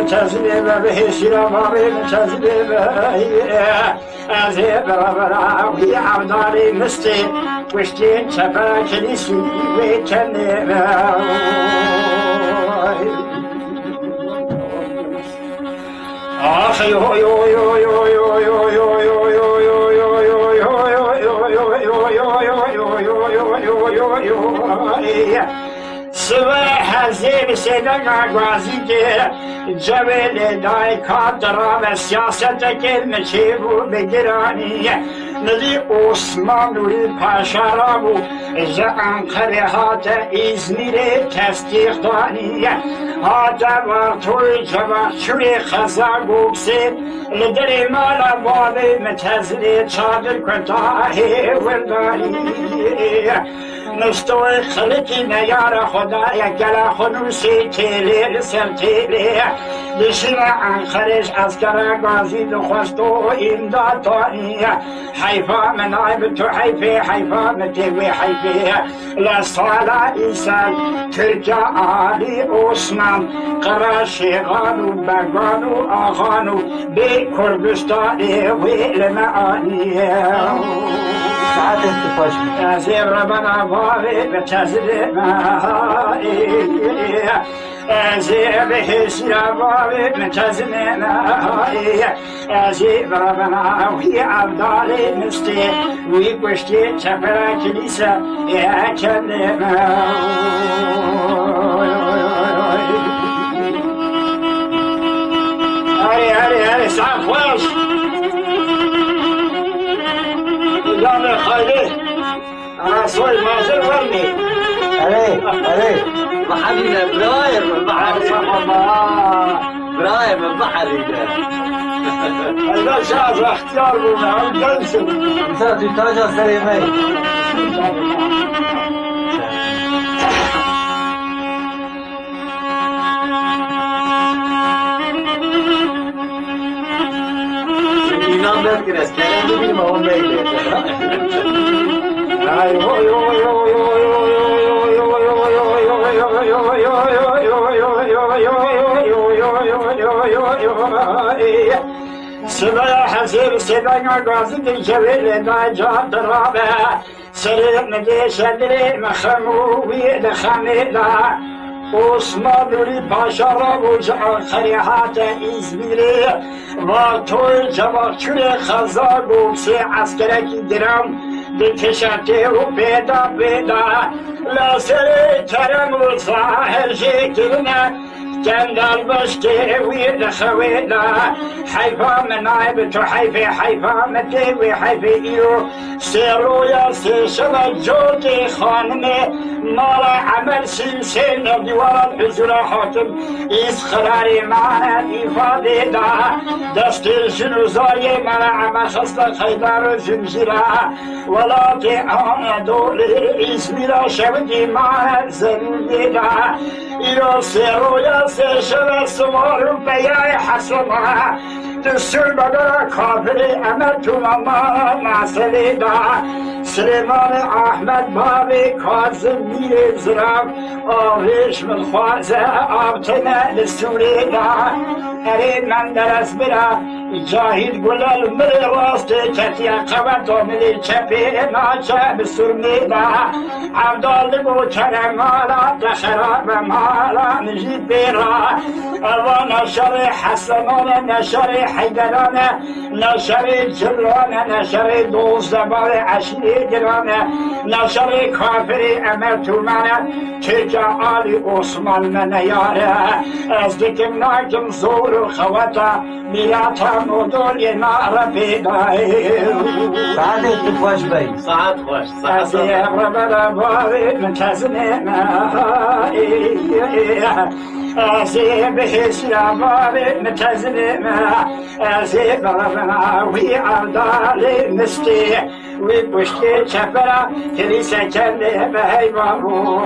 متزلم به سلام متزلم از برابر وی عبدال مستی پشتی چپا کلیسی و کنه آخی هوی هوی هوی هوی هوی هوی هوی صبح زیر صدق آغازی که جبل دای کاترا و سیاست کل مچیبو بگرانی ندی عثمان روی پاشا را بو از انقره هات ازمیر تصدیق دانی هات ورطوی جواب چوی خزا گوبسی لدر مالا بابی متزلی چادر کتاهی ولدانی نستوی خلقی نیار خدای گلا خنوسی تیلی سر تیلی دشنا انخرش از کرا گازی دخواستو امداد تانی حیفا منایب تو حیفا متوی حیفی لسالا ایسان ترکا آلی عثمان قرا شیغانو بگانو آخانو بی کردستانی ویل معانی ساعت انتفاش ازیر ربنا باری بتزلی مایی ازیر بحسی باری بتزلی مایی ازیر ربنا وی عبدال مستی وی پشتی چپرا کلیسا یا کلی هری سعب خوش جامع خالی رسول مازل ورني عليه محلنا براير من بحر براير من بحر هذا شاف اختيار بنا ونجلسوا انت تاجر سليمي İnan bekiriz, kendi bilme o meyli. صدای حسیر صدای آغازی که جویل ناجا درابه سریع نگه شدری مخموی دخمیده عثمان روی پاشا را بوج آخریحات ازمیری و توی جواکچور خزا گوسی عسکرکی درم بکشته و پیدا لاسر کرم و ظاهر شکرنه جندال بشكي ويد خويدا حيفا منايب تو حيفا متوي حيفيو سيرو يا سيشبا جوتي خانمي مالا عمل سلسل ديوار الحزور حاكم إسخراري معنا إفادة دا دست الجنوزاي مالا عمل خصل خيدار زنجرا ولكن أنا دولي إسميرا شبدي معنا زنجي دا إلو سيرو يا سيشبه سوار بياي حسنا دستور بدر كافري أمتو ماما ناسلي دا سليمان أحمد بابي كاظم مير زرام آوش من خوازة آبتنا لسوري دا أريد من درس برا جاهد قلال ملي راستي كتيا قبطو ملي چپي ناچه بسرمي دا عبدال بو كرمالا دخراب مالا نجيب بيرا أوا نشر حسنان نشر حيدران نشر جلان نشر دوزدبار عشري جلان نشر كافري أمرتو من تركا آل عثمان من ياره از دكم ناكم زور خوتا مياتا مدول نار بيداي ساعت انتفاش بي ساعت خوش از ربنا باري متزني أزي بحسنا باري متزني أزي بربنا وي عبدالي مستي وي بشتي شفرا كليسة كلي بهي بابو